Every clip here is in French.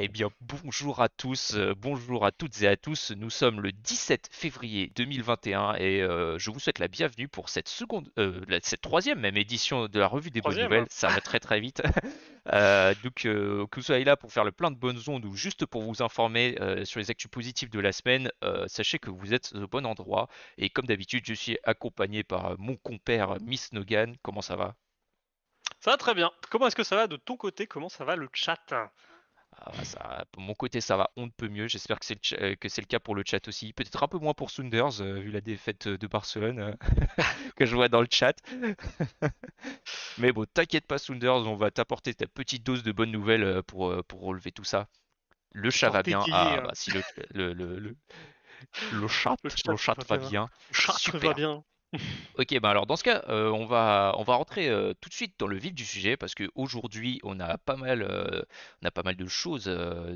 Eh bien, bonjour à tous, bonjour à toutes et à tous. Nous sommes le 17 février 2021 et je vous souhaite la bienvenue pour cette cette troisième même édition de la revue des bonnes Troisième. nouvelles. Ça va très très vite. Que vous soyez là pour faire le plein de bonnes ondes ou juste pour vous informer sur les actus positifs de la semaine, sachez que vous êtes au bon endroit. Et comme d'habitude, je suis accompagné par mon compère Miss Nogan. Comment ça va? Ça va très bien. Comment est-ce que ça va de ton côté? Comment ça va le chat? Ah bah ça, pour mon côté, ça va, on ne peut mieux. J'espère que que c'est le cas pour le chat aussi. Peut-être un peu moins pour Sounders, vu la défaite de Barcelone que je vois dans le chat. Mais bon, t'inquiète pas, Sounders, on va t'apporter ta petite dose de bonnes nouvelles pour relever tout ça. Le chat Pour va bien. t'égayer, Ah bah si le, le, le, le chat, le chat le chat va va bien. bien. Le chat va Super. bien. Ok, bah alors dans ce cas, on va rentrer tout de suite dans le vif du sujet parce que aujourd'hui on a pas mal de choses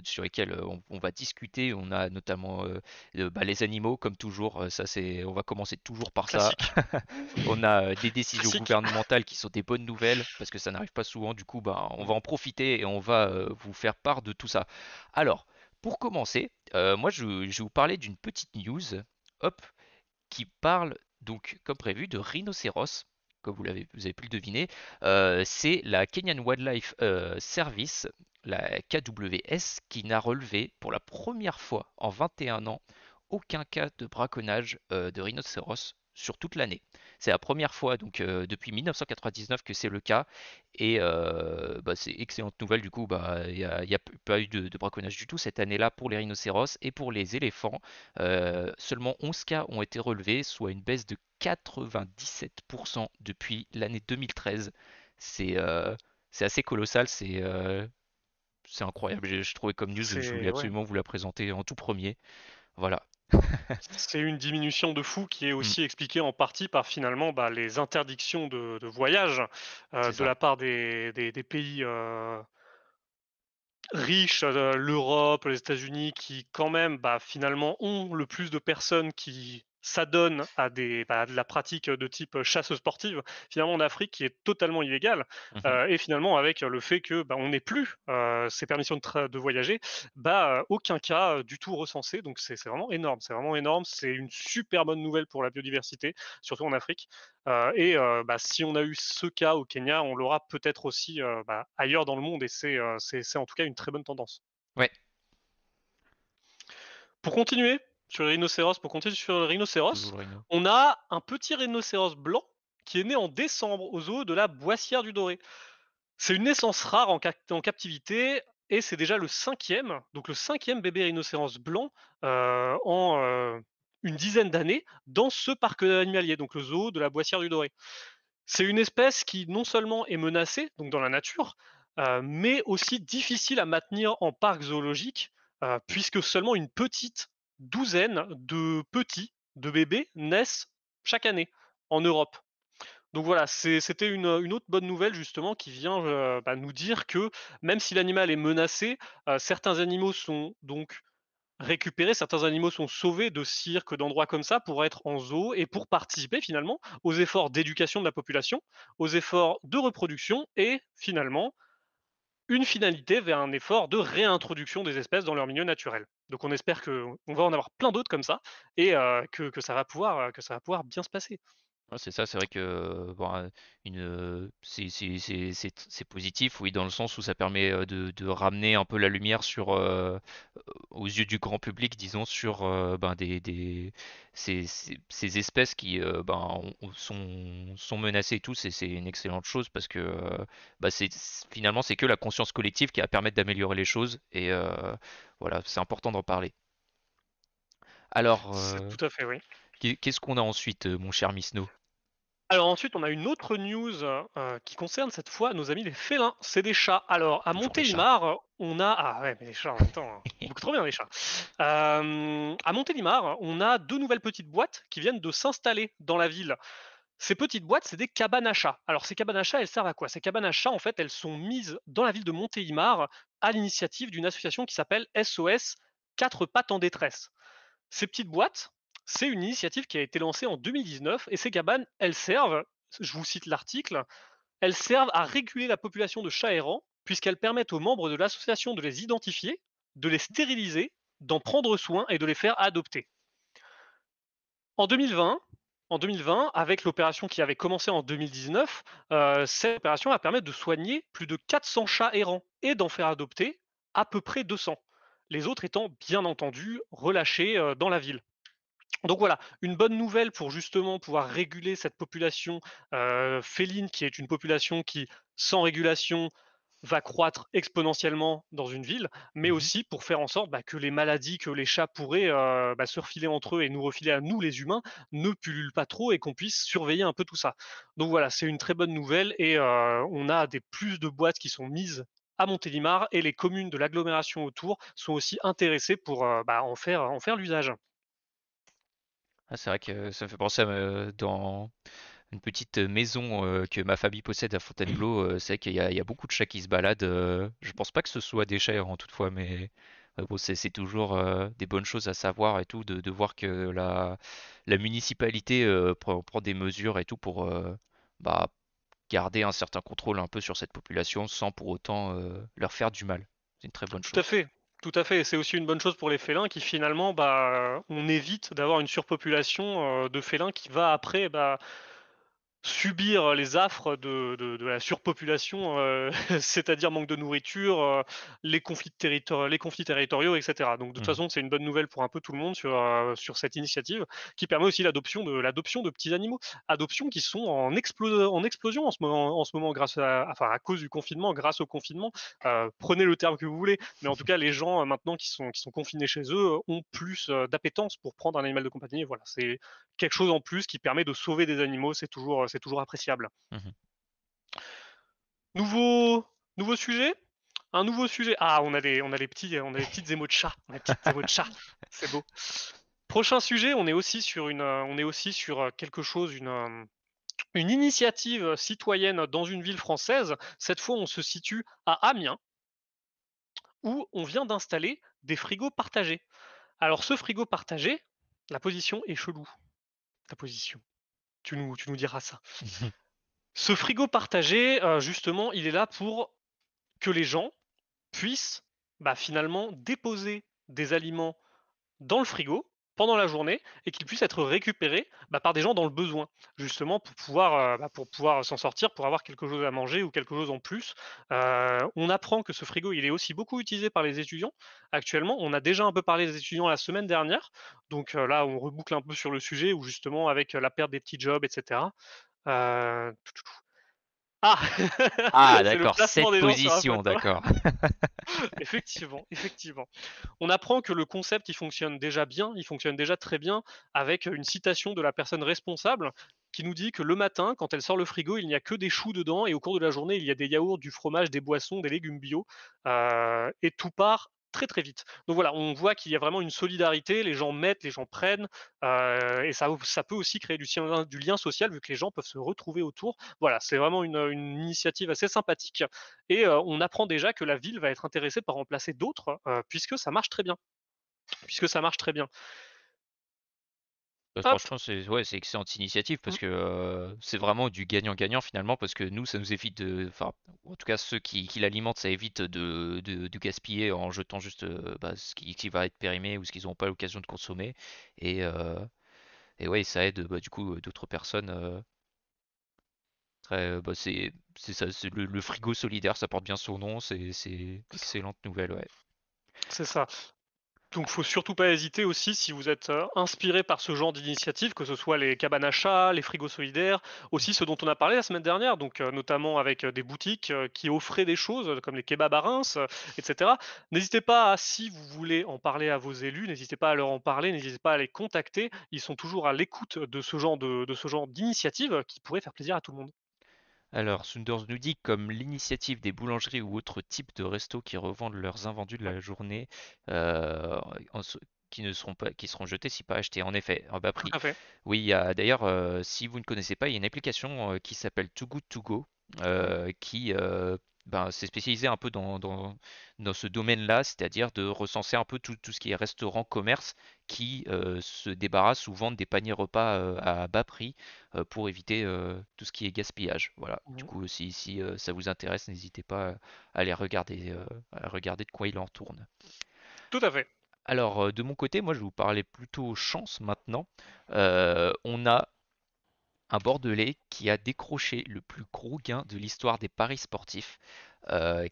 sur lesquelles on va discuter. On a notamment bah, les animaux, comme toujours. On va commencer toujours par ça. Classique. On a des décisions Classique. gouvernementales qui sont des bonnes nouvelles parce que ça n'arrive pas souvent. Du coup, bah, on va en profiter et on va vous faire part de tout ça. Alors, pour commencer, moi je vais vous parler d'une petite news. Hop, qui parle donc, comme prévu, de rhinocéros. Comme vous avez pu le deviner, c'est la Kenyan Wildlife Service, la KWS, qui n'a relevé pour la première fois en 21 ans aucun cas de braconnage de rhinocéros sur toute l'année. C'est la première fois donc depuis 1999 que c'est le cas et bah, c'est excellente nouvelle du coup bah il y a pas eu de braconnage du tout cette année-là pour les rhinocéros et pour les éléphants. Seulement 11 cas ont été relevés, soit une baisse de 97% depuis l'année 2013. C'est c'est assez colossal, c'est incroyable. Je trouvais comme news, je voulais C'est ouais. absolument vous la présenter en tout premier. Voilà. C'est une diminution de fou qui est Mm, aussi expliquée en partie par finalement les interdictions de voyage c'est de ça. la part des pays riches, l'Europe, les États-Unis, qui quand même, finalement, ont le plus de personnes qui s'adonnent à de la pratique de type chasse sportive, finalement en Afrique, qui est totalement illégale. Mhm. Et finalement avec le fait que, on n'ait plus, ces permissions de voyager, aucun cas, du tout recensé. Donc c'est vraiment énorme, c'est vraiment énorme. C'est une super bonne nouvelle pour la biodiversité, surtout en Afrique. Si on a eu ce cas au Kenya, on l'aura peut-être aussi ailleurs dans le monde, et c'est en tout cas une très bonne tendance. Ouais. Pour continuer sur les rhinocéros, pour continuer sur le Toujours rhinocéros, le rhino. on a un petit rhinocéros blanc qui est né en décembre au zoo de la Boissière du Doré. C'est une naissance rare en captivité, et c'est déjà le cinquième bébé rhinocéros blanc en une dizaine d'années dans ce parc animalier, donc le zoo de la Boissière du Doré. C'est une espèce qui non seulement est menacée, donc dans la nature, mais aussi difficile à maintenir en parc zoologique, puisque seulement une petite douzaine de petits, de bébés, naissent chaque année en Europe. Donc voilà, c'était une autre bonne nouvelle justement qui vient nous dire que même si l'animal est menacé, certains animaux sont donc récupérés, certains animaux sont sauvés de cirques, d'endroits comme ça pour être en zoo et pour participer finalement aux efforts d'éducation de la population, aux efforts de reproduction et finalement une finalité vers un effort de réintroduction des espèces dans leur milieu naturel. Donc on espère qu'on va en avoir plein d'autres comme ça, et que ça va pouvoir bien se passer. Ouais, c'est ça, c'est vrai que bon, c'est positif, oui, dans le sens où ça permet de ramener un peu la lumière aux yeux du grand public, disons, sur ben, ces espèces qui sont menacées et tout. C'est une excellente chose parce que bah, finalement, c'est que la conscience collective qui va permettre d'améliorer les choses et voilà, c'est important d'en parler. Alors, C'est tout à fait, oui. qu'est-ce qu'on a ensuite, mon cher Misno? Alors ensuite, on a une autre news, qui concerne cette fois nos amis les félins, c'est des chats. Alors à Toujours les chats. Montélimar, on a ah ouais, mais les chats en même temps, hein, beaucoup trop bien les chats. À Montélimar, on a 2 nouvelles petites boîtes qui viennent de s'installer dans la ville. Ces petites boîtes, c'est des cabanes à chats. Alors ces cabanes à chats, elles servent à quoi? Ces cabanes à chats, en fait, elles sont mises dans la ville de Montélimar à l'initiative d'une association qui s'appelle SOS Quatre pattes en détresse. Ces petites boîtes, c'est une initiative qui a été lancée en 2019, et ces cabanes, elles servent, je vous cite l'article, elles servent à réguler la population de chats errants puisqu'elles permettent aux membres de l'association de les identifier, de les stériliser, d'en prendre soin et de les faire adopter. En 2020 en 2020, avec l'opération qui avait commencé en 2019, cette opération a permis de soigner plus de 400 chats errants et d'en faire adopter à peu près 200. Les autres étant bien entendu relâchés, dans la ville. Donc voilà, une bonne nouvelle pour justement pouvoir réguler cette population, féline qui est une population qui, sans régulation, va croître exponentiellement dans une ville, mais Mhm. aussi pour faire en sorte, que les maladies que les chats pourraient, se refiler entre eux et nous refiler à nous les humains, ne pullulent pas trop et qu'on puisse surveiller un peu tout ça. Donc voilà, c'est une très bonne nouvelle et on a des plus de boîtes qui sont mises à Montélimar et les communes de l'agglomération autour sont aussi intéressées pour, en faire l'usage. Ah, c'est vrai que ça me fait penser dans une petite maison que ma famille possède à Fontainebleau. C'est vrai qu'il y a beaucoup de chats qui se baladent. Je pense pas que ce soit des chats errants toutefois, mais bon, c'est toujours des bonnes choses à savoir et tout, de voir que la municipalité prend des mesures et tout pour bah, garder un certain contrôle un peu sur cette population sans pour autant leur faire du mal. C'est une très bonne Tout à chose. fait, tout à fait. Et c'est aussi une bonne chose pour les félins qui finalement, on évite d'avoir une surpopulation, de félins qui va après, subir les affres de la surpopulation, c'est-à-dire manque de nourriture, les conflits territoriaux et cetera. Donc de toute Mhm. façon, c'est une bonne nouvelle pour un peu tout le monde sur cette initiative qui permet aussi l'adoption de petits animaux. Adoptions qui sont en explosion en ce moment grâce à cause du confinement, grâce au confinement. Prenez le terme que vous voulez, mais en tout cas les gens, maintenant qui sont confinés chez eux, ont plus, d'appétence pour prendre un animal de compagnie et voilà, c'est quelque chose en plus qui permet de sauver des animaux, c'est toujours appréciable. Mhm. Nouveau nouveau sujet? Un nouveau sujet. Ah, on a les petites émos de chat, on a les petites émos de chat, c'est beau. Prochain sujet, on est aussi sur quelque chose, une initiative citoyenne dans une ville française. Cette fois, on se situe à Amiens, où on vient d'installer des frigos partagés. Alors ce frigo partagé, la position est chelou, ta position. Tu nous diras ça. Ce frigo partagé, justement, il est là pour que les gens puissent, finalement déposer des aliments dans le frigo pendant la journée et qu'ils puissent être récupérés, par des gens dans le besoin. Justement pour pouvoir s'en sortir, pour avoir quelque chose à manger ou quelque chose en plus. On apprend que ce frigo, il est aussi beaucoup utilisé par les étudiants actuellement. On a déjà un peu parlé des étudiants la semaine dernière, donc là, on reboucle un peu sur le sujet où justement avec, la perte des petits jobs et cetera. Heu ah! Ah, C'est le d'accord, placement cette des gens sur la position, photo. d'accord. Effectivement, effectivement. On apprend que le concept, il fonctionne déjà bien, il fonctionne déjà très bien avec une citation de la personne responsable qui nous dit que le matin, quand elle sort le frigo, il n'y a que des choux dedans et au cours de la journée, il y a des yaourts, du fromage, des boissons, des légumes bio, et tout part très, très vite. Donc voilà, on voit qu'il y a vraiment une solidarité, les gens mettent, les gens prennent, et ça peut aussi créer du lien social vu que les gens peuvent se retrouver autour. Voilà, c'est vraiment une initiative assez sympathique et on apprend déjà que la ville va être intéressée par remplacer d'autres, puisque ça marche très bien. Puisque ça marche très bien. Hop! Franchement, c'est ouais, c'est excellente initiative parce Mmh, que c'est vraiment du gagnant-gagnant finalement parce que nous, ça nous évite enfin, en tout cas ceux qui l'alimentent, ça évite de gaspiller en jetant juste ce qui va être périmé ou ce qu'ils n'ont pas l'occasion de consommer. Et, euh, et ouais, ça aide du coup d'autres personnes. C'est ça, c'est le frigo solidaire, ça porte bien son nom, c'est excellente nouvelle, ouais. c'est ça. Donc faut surtout pas hésiter aussi si vous êtes, inspiré par ce genre d'initiative, que ce soit les cabanes à chats, les frigos solidaires, aussi ceux dont on a parlé la semaine dernière, donc notamment avec, des boutiques, qui offraient des choses, comme les kebabs à Reims, et cetera. N'hésitez pas si vous voulez en parler à vos élus, n'hésitez pas à leur en parler, n'hésitez pas à les contacter. Ils sont toujours à l'écoute de ce genre d'initiative qui pourrait faire plaisir à tout le monde. Alors, Sunders nous dit comme l'initiative des boulangeries ou autres types de restos qui revendent leurs invendus de Ouais, la journée euh, en se- qui ne seront pas, qui seront jetés si pas achetés. En effet, en bas tout prix. à fait. Oui, il y a d'ailleurs, si vous ne connaissez pas, il y a une application qui s'appelle Too Good To Go Ouais. qui s'est spécialisée un peu dans ce domaine-là, c'est-à-dire de recenser un peu tout ce qui est restaurant, commerce qui se débarrassent ou vendent des paniers repas à bas prix pour éviter tout ce qui est gaspillage. Voilà. Du Mmh. coup, si ça vous intéresse, n'hésitez pas à aller regarder de quoi il en tourne. Tout à fait. Alors, de mon côté, moi, je vais vous parler plutôt chance maintenant. On a un Bordelais qui a décroché le plus gros gain de l'histoire des paris sportifs,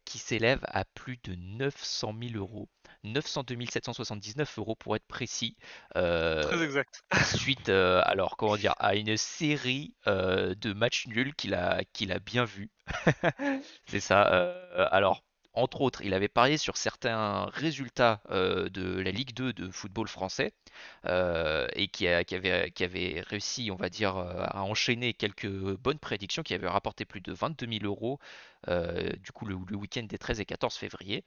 qui s'élève à plus de 900 000 euros. 902 779 euros pour être précis, euh, Très exact. suite, alors comment dire, à une série de matchs nuls qu'il a bien vus. C'est ça. Alors, entre autres, il avait parié sur certains résultats de la Ligue 2 de football français, et qui avait réussi, on va dire, à enchaîner quelques bonnes prédictions qui avaient rapporté plus de 22 000 euros, du coup le week-end des 13 et 14 février.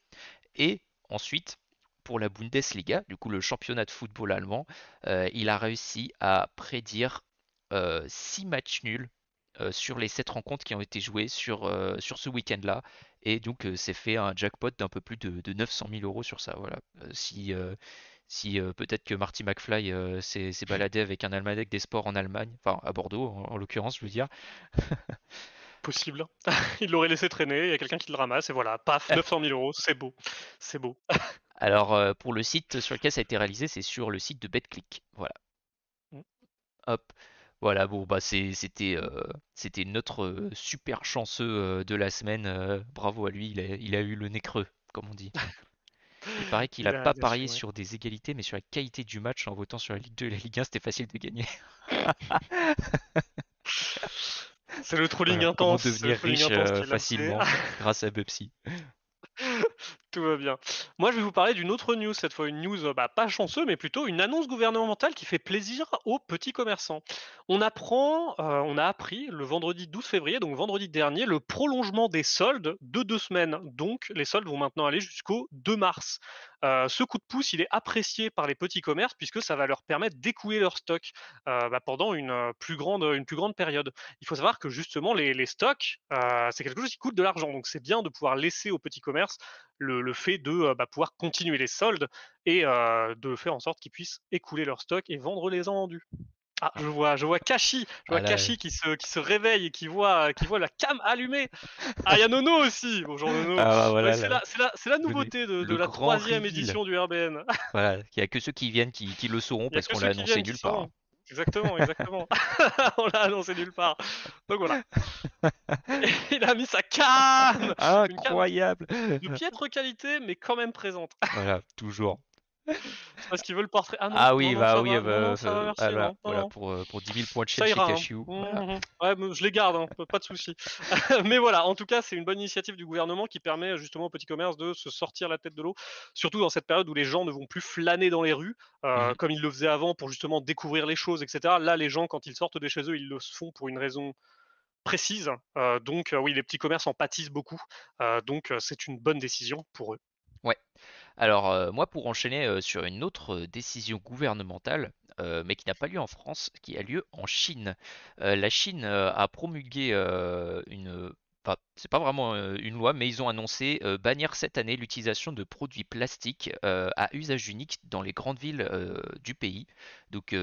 Et ensuite, pour la Bundesliga, du coup le championnat de football allemand, il a réussi à prédire 6 matchs nuls sur les 7 rencontres qui ont été jouées sur ce week-end-là. Et donc c'est fait un jackpot d'un peu plus de 900 000 euros sur ça. Voilà. Si peut-être que Marty McFly s'est baladé avec un almanach des sports en Allemagne, enfin à Bordeaux en l'occurrence, je veux dire. Possible. Il l'aurait laissé traîner, il y a quelqu'un qui le ramasse et voilà, paf, 900 000 euros, c'est beau. C'est beau. Alors pour le site sur lequel ça a été réalisé, c'est sur le site de BetClick. Voilà. Mm. Hop. Voilà, bon, bah c'était notre super chanceux de la semaine. Bravo à lui, il a eu le nez creux, comme on dit. Il paraît qu'il a pas Il a su, parié ouais. sur des égalités, mais sur la qualité du match en votant sur la Ligue 2 et la Ligue 1, c'était facile de gagner. C'est le trolling Voilà, comment intense, c'est le devenir trolling riche intense qui est lancé. facilement grâce à Bubsy. Tout va bien. Moi, je vais vous parler d'une autre news, cette fois une news pas chanceux, mais plutôt une annonce gouvernementale qui fait plaisir aux petits commerçants. On a appris le vendredi 12 février, donc vendredi dernier, le prolongement des soldes de 2 semaines. Donc, les soldes vont maintenant aller jusqu'au 2 mars. Ce coup de pouce, il est apprécié par les petits commerces puisque ça va leur permettre d'écouler leur stock pendant une plus grande période. Il faut savoir que justement, les stocks, c'est quelque chose qui coûte de l'argent. Donc, c'est bien de pouvoir laisser aux petits commerces le fait de pouvoir continuer les soldes et de faire en sorte qu'ils puissent écouler leur stock et vendre les invendus. Ah, Ah là, qui se réveille et qui voit la cam allumée. Ah, il y a Nono aussi. Bonjour Nono. ah bah Ouais, voilà, là, c'est la le, nouveauté de le la grand troisième reveal. édition du RBN. Voilà, il n'y a que ceux qui viennent qui le sauront Il y a parce que qu'on ceux l'a qui annoncé viennent qui nulle part, sauront. hein. Exactement, exactement. On l'a annoncé nulle part. Donc voilà. Il a mis sa cam, une cam Incroyable! de piètre qualité, mais quand même présente. Voilà, toujours. C'est parce qu'il veut le portrait. Ah non, Ah non, oui, non, bah ça oui, va, non, non, ça va, merci, voilà, non, non, voilà non. pour 10 000 points de chaîne Ça chez ira, hein. Cashew. Mmh, Voilà. mmh. Ouais, mais je les garde, hein, pas de souci. Mais voilà, en tout cas, c'est une bonne initiative du gouvernement qui permet justement aux petits commerces de se sortir la tête de l'eau, surtout dans cette période où les gens ne vont plus flâner dans les rues, Mhm. comme ils le faisaient avant pour justement découvrir les choses, et cetera. Là, les gens, quand ils sortent de chez eux, ils le font pour une raison précise, donc oui, les petits commerces en pâtissent beaucoup, donc c'est une bonne décision pour eux. Ouais. Alors, moi, pour enchaîner sur une autre décision gouvernementale, mais qui n'a pas lieu en France, qui a lieu en Chine. La Chine a promulgué enfin, c'est pas vraiment une loi, mais ils ont annoncé bannir cette année l'utilisation de produits plastiques à usage unique dans les grandes villes du pays. Donc,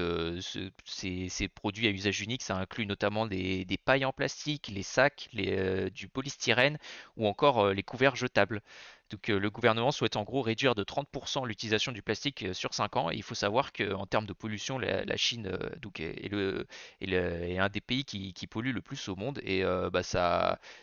ces produits à usage unique, ça inclut notamment des pailles en plastique, les sacs, du polystyrène ou encore les couverts jetables. Donc le gouvernement souhaite en gros réduire de 30% l'utilisation du plastique sur 5 ans. Et il faut savoir qu'en termes de pollution, la Chine donc est un des pays qui pollue le plus au monde. Et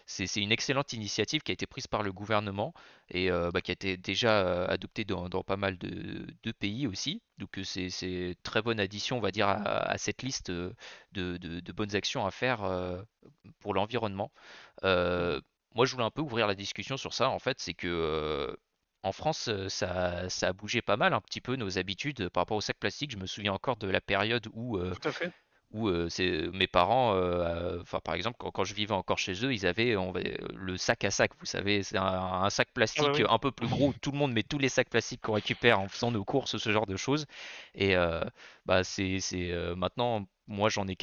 c'est une excellente initiative qui a été prise par le gouvernement et qui a été déjà adoptée dans pas mal de pays aussi. Donc c'est très bonne addition, on va dire, à cette liste de bonnes actions à faire pour l'environnement. Mmh. Euh, Moi, je voulais un peu ouvrir la discussion sur ça. En fait, c'est que en France, ça a bougé pas mal, un petit peu nos habitudes par rapport au sac plastique. Je me souviens encore de la période Tout à fait. où mes parents, enfin par exemple, quand je vivais encore chez eux, ils avaient le sac à sac. Vous savez, c'est un sac Ah bah plastique oui. un peu plus gros où tout le monde met tous les sacs plastiques qu'on récupère en faisant nos courses, ce genre de choses. Et maintenant, moi, j'en ai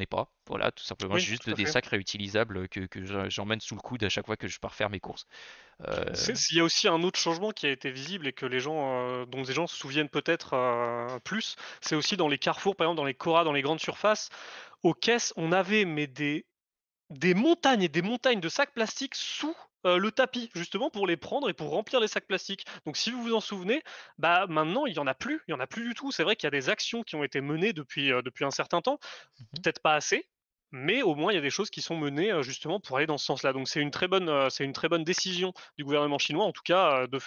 pas. Voilà, tout simplement, Oui, j'ai juste tout à des fait. sacs réutilisables que j'emmène sous le coude à chaque fois que je pars faire mes courses. Euh, Il y a aussi un autre changement qui a été visible et que dont les gens se souviennent peut-être plus, c'est aussi dans les carrefours, par exemple dans les Cora, dans les grandes surfaces, aux caisses, on avait mais des montagnes et des montagnes de sacs plastiques sous le tapis, justement pour les prendre et pour remplir les sacs plastiques. Donc si vous vous en souvenez, bah, maintenant il y en a plus du tout. C'est vrai qu'il y a des actions qui ont été menées depuis un certain temps, Mhm. peut-être pas assez, mais au moins il y a des choses qui sont menées, justement pour aller dans ce sens-là. Donc c'est une très bonne décision du gouvernement chinois en tout cas, de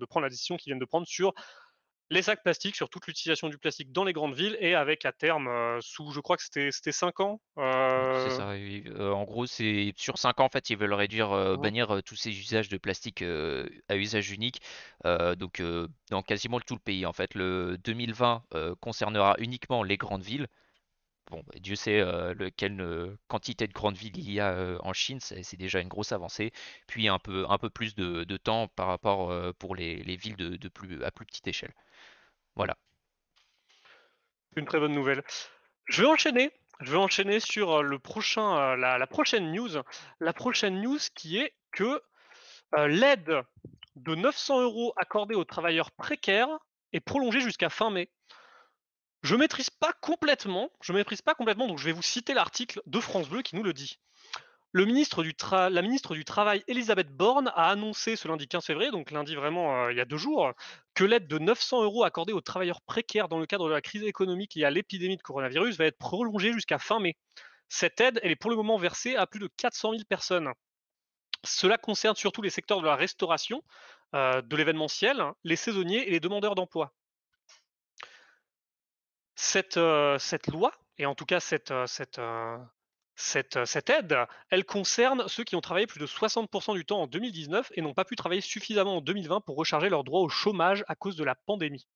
prendre la décision qu'ils viennent de prendre sur les sacs plastiques, sur toute l'utilisation du plastique dans les grandes villes et avec à terme, sous je crois que c'était 5 ans, Oui, c'est ça. Oui. En gros, c'est sur 5 ans, en fait, ils veulent réduire, mmh, bannir tous ces usages de plastique à usage unique, donc dans quasiment tout le pays. En fait, le 2020 concernera uniquement les grandes villes. Bon, bah, Dieu sait quelle quantité de grandes villes il y a en Chine, c'est déjà une grosse avancée. Puis un peu plus de temps par rapport pour les villes à plus petite échelle. Voilà. une très bonne nouvelle. Je vais enchaîner. Je vais enchaîner sur la prochaine news. La prochaine news qui est que l'aide de 900 € accordée aux travailleurs précaires est prolongée jusqu'à fin mai. Je maîtrise pas complètement, donc je vais vous citer l'article de France Bleu qui nous le dit. La ministre du Travail, Elisabeth Borne, a annoncé ce lundi 15 février, donc lundi vraiment il y a 2 jours, que l'aide de 900 € accordée aux travailleurs précaires dans le cadre de la crise économique liée à l'épidémie de coronavirus va être prolongée jusqu'à fin mai. Cette aide, elle est pour le moment versée à plus de 400 000 personnes. Cela concerne surtout les secteurs de la restauration, de l'événementiel, les saisonniers et les demandeurs d'emploi. Cette loi et en tout cas cette aide, elle concerne ceux qui ont travaillé plus de 60 du temps en 2019 et n'ont pas pu travailler suffisamment en 2020 pour recharger leurs droits au chômage à cause de la pandémie.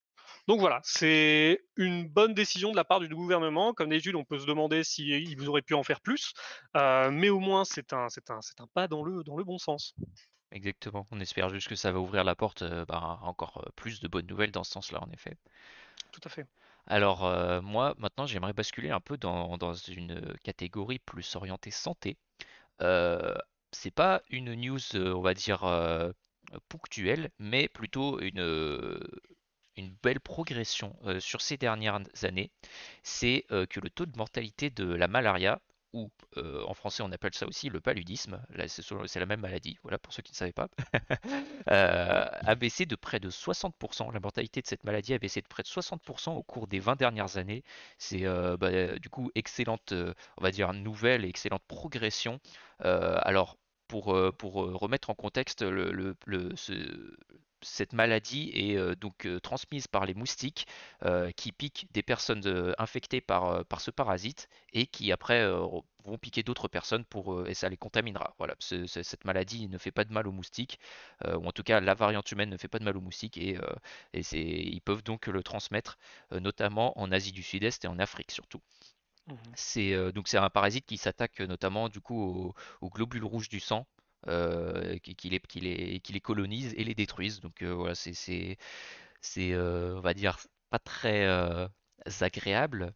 Donc voilà, c'est une bonne décision de la part du gouvernement. Comme d'habitude, on peut se demander s'ils auraient pu en faire plus, mais au moins c'est un pas dans le bon sens. Exactement. On espère juste que ça va ouvrir la porte à encore plus de bonnes nouvelles dans ce sens-là, en effet. Tout à fait. Alors, moi, maintenant, j'aimerais basculer un peu dans une catégorie plus orientée santé. Euh, c'est pas une news, on va dire, ponctuelle, mais plutôt une belle progression sur ces dernières années. C'est que le taux de mortalité de la malaria, ou en français on appelle ça aussi le paludisme, là c'est la même maladie, voilà pour ceux qui ne savaient pas, a baissé de près de 60%. La mortalité de cette maladie a baissé de près de 60% au cours des 20 dernières années. C'est du coup excellente, on va dire, nouvelle et excellente progression. Alors, pour remettre en contexte, cette maladie est donc transmise par les moustiques qui piquent des personnes infectées par ce parasite et qui après vont piquer d'autres personnes et ça les contaminera. Voilà, cette maladie ne fait pas de mal aux moustiques, ou en tout cas la variante humaine ne fait pas de mal aux moustiques ils peuvent donc le transmettre notamment en Asie du Sud-Est et en Afrique surtout. Mmh. C'est un parasite qui s'attaque notamment du coup aux globules rouges du sang, qui les colonise et les détruisent. Donc voilà, on va dire pas très agréable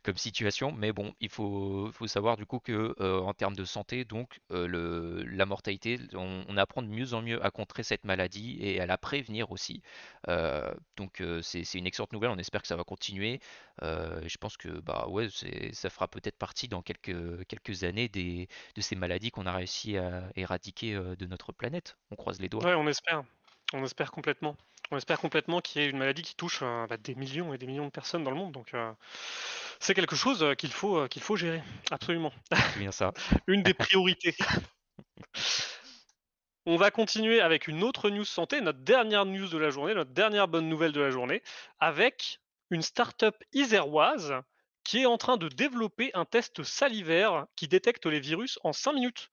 comme situation, mais bon, faut savoir du coup que en termes de santé, donc la mortalité, on apprend de mieux en mieux à contrer cette maladie et à la prévenir aussi. C'est une excellente nouvelle. On espère que ça va continuer. Et je pense que bah ouais, ça fera peut-être partie dans quelques années de ces maladies qu'on a réussi à éradiquer de notre planète. On croise les doigts. Ouais, on espère. On espère complètement. On espère complètement qu'il y ait une maladie qui touche, des millions et des millions de personnes dans le monde, donc c'est quelque chose, qu'il faut gérer, absolument. C'est bien ça. Une des priorités. On va continuer avec une autre news santé, notre dernière news de la journée, notre dernière bonne nouvelle de la journée, avec une start-up iséroise qui est en train de développer un test salivaire qui détecte les virus en 5 minutes.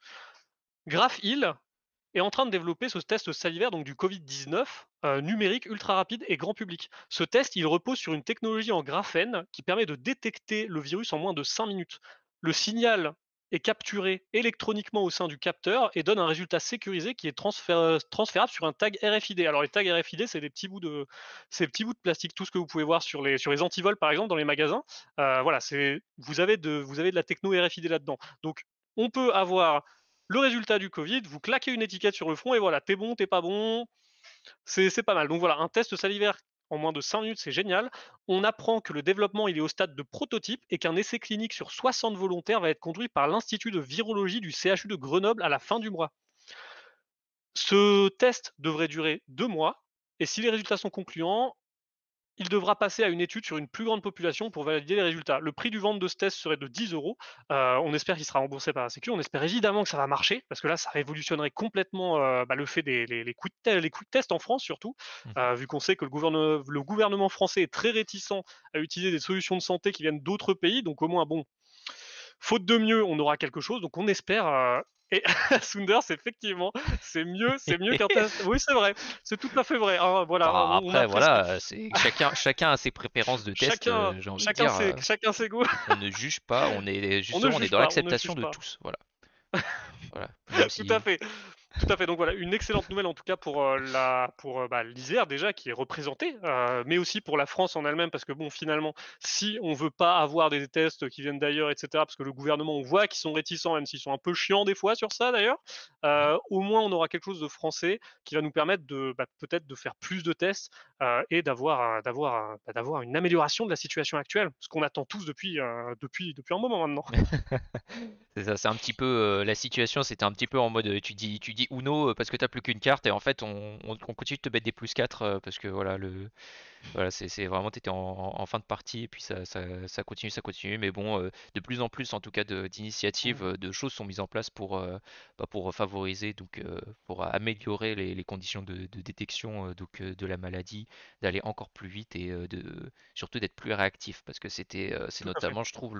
GraphHeal est en train de développer ce test salivaire donc du Covid-19 numérique ultra rapide et grand public. Ce test, il repose sur une technologie en graphène qui permet de détecter le virus en moins de 5 minutes. Le signal est capturé électroniquement au sein du capteur et donne un résultat sécurisé qui est transférable sur un tag RFID. Alors les tags RFID, c'est ces petits bouts de plastique, tout ce que vous pouvez voir sur les antivols par exemple dans les magasins. Voilà, vous avez de la techno RFID là-dedans. Donc on peut avoir le résultat du Covid, vous claquez une étiquette sur le front et voilà, t'es bon, t'es pas bon, c'est pas mal. Donc voilà, un test salivaire en moins de 5 minutes, c'est génial. On apprend que le développement il est au stade de prototype et qu'un essai clinique sur 60 volontaires va être conduit par l'Institut de virologie du CHU de Grenoble à la fin du mois. Ce test devrait durer 2 mois et si les résultats sont concluants, il devra passer à une étude sur une plus grande population pour valider les résultats. Le prix du vente de ce test serait de 10 euros. On espère qu'il sera remboursé par la sécu. On espère évidemment que ça va marcher parce que là, ça révolutionnerait complètement le fait les les quick tests en France surtout, Mhm. vu qu'on sait que le gouvernement français est très réticent à utiliser des solutions de santé qui viennent d'autres pays. Donc au moins, bon, faute de mieux, on aura quelque chose. Donc on espère. Et Sunders, effectivement, c'est mieux qu'un test. Oui, c'est vrai, c'est tout à fait vrai, hein, voilà, Bah, on après, apprécie. voilà, c'est chacun a ses préférences de test, j'ai envie de dire. Chacun ses goûts. On ne juge pas, On ne justement, on est juge dans pas, on ne l'acceptation juge de pas. tous. Voilà, voilà. Même Tout à si. fait. Tout à fait. Donc voilà, une excellente nouvelle en tout cas pour l'Isère déjà qui est représentée, mais aussi pour la France en elle-même parce que bon finalement, si on veut pas avoir des tests qui viennent d'ailleurs et cetera, parce que le gouvernement on voit qu'ils sont réticents même s'ils sont un peu chiants des fois sur ça d'ailleurs, Mhm. au moins on aura quelque chose de français qui va nous permettre peut-être de faire plus de tests, et d'avoir une amélioration de la situation actuelle. Ce qu'on attend tous depuis un moment maintenant. C'est ça, c'est un petit peu la situation, c'était un petit peu en mode tu dis Uno parce que t'as plus qu'une carte et en fait on continue de te mettre des plus 4 parce que voilà voilà c'est vraiment t'étais en fin de partie et puis ça continue mais bon de plus en plus en tout cas d'initiatives Mmh. de choses sont mises en place pour favoriser donc pour améliorer les conditions de détection donc de la maladie d'aller encore plus vite et de surtout d'être plus réactif parce que c'est Tout à fait. notamment je trouve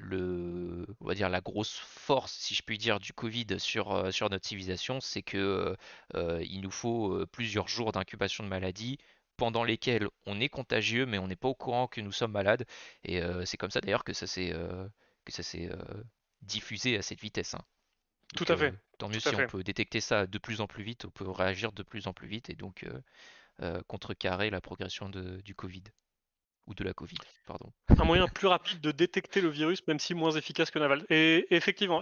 on va dire la grosse force, si je puis dire, du Covid sur notre civilisation, c'est que il nous faut plusieurs jours d'incubation de maladie pendant lesquels on est contagieux, mais on n'est pas au courant que nous sommes malades. Et c'est comme ça d'ailleurs que ça s'est diffusé à cette vitesse, hein. Tout Donc à fait. tant mieux Tout à si on fait. peut détecter ça de plus en plus vite, on peut réagir de plus en plus vite et donc contrecarrer la progression du Covid ou de la Covid, pardon. Un moyen plus rapide de détecter le virus, même si moins efficace que Naval. Et effectivement,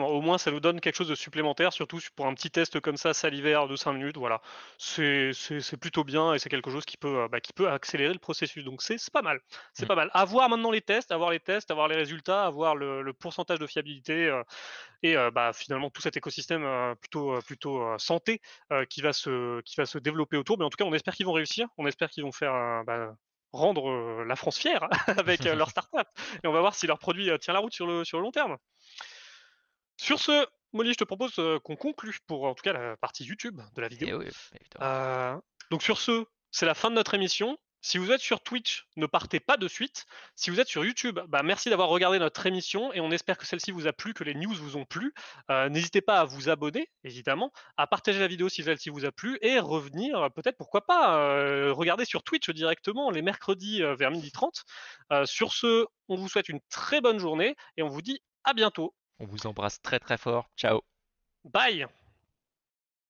au moins ça nous donne quelque chose de supplémentaire, surtout pour un petit test comme ça, salivaire de 5 minutes, voilà. C'est plutôt bien et c'est quelque chose qui peut accélérer le processus. Donc c'est pas mal, c'est Mm. pas mal. À voir maintenant les tests, avoir les résultats, avoir le pourcentage de fiabilité et finalement tout cet écosystème plutôt santé qui va se développer autour. Mais en tout cas, on espère qu'ils vont réussir, on espère qu'ils vont faire rendre la France fière avec leur startup. Et on va voir si leur produit tient la route sur le long terme. Sur ce, Molly, je te propose qu'on conclue pour en tout cas la partie YouTube de la Eh vidéo. oui, évidemment. Euh, donc sur ce, c'est la fin de notre émission. Si vous êtes sur Twitch, ne partez pas de suite. Si vous êtes sur YouTube, merci d'avoir regardé notre émission et on espère que celle-ci vous a plu, que les news vous ont plu. N'hésitez pas à vous abonner, évidemment, à partager la vidéo si celle-ci vous a plu et revenir, peut-être, pourquoi pas, regarder sur Twitch directement les mercredis vers 12h30. Sur ce, on vous souhaite une très bonne journée et on vous dit à bientôt. On vous embrasse très très fort. Ciao. Bye.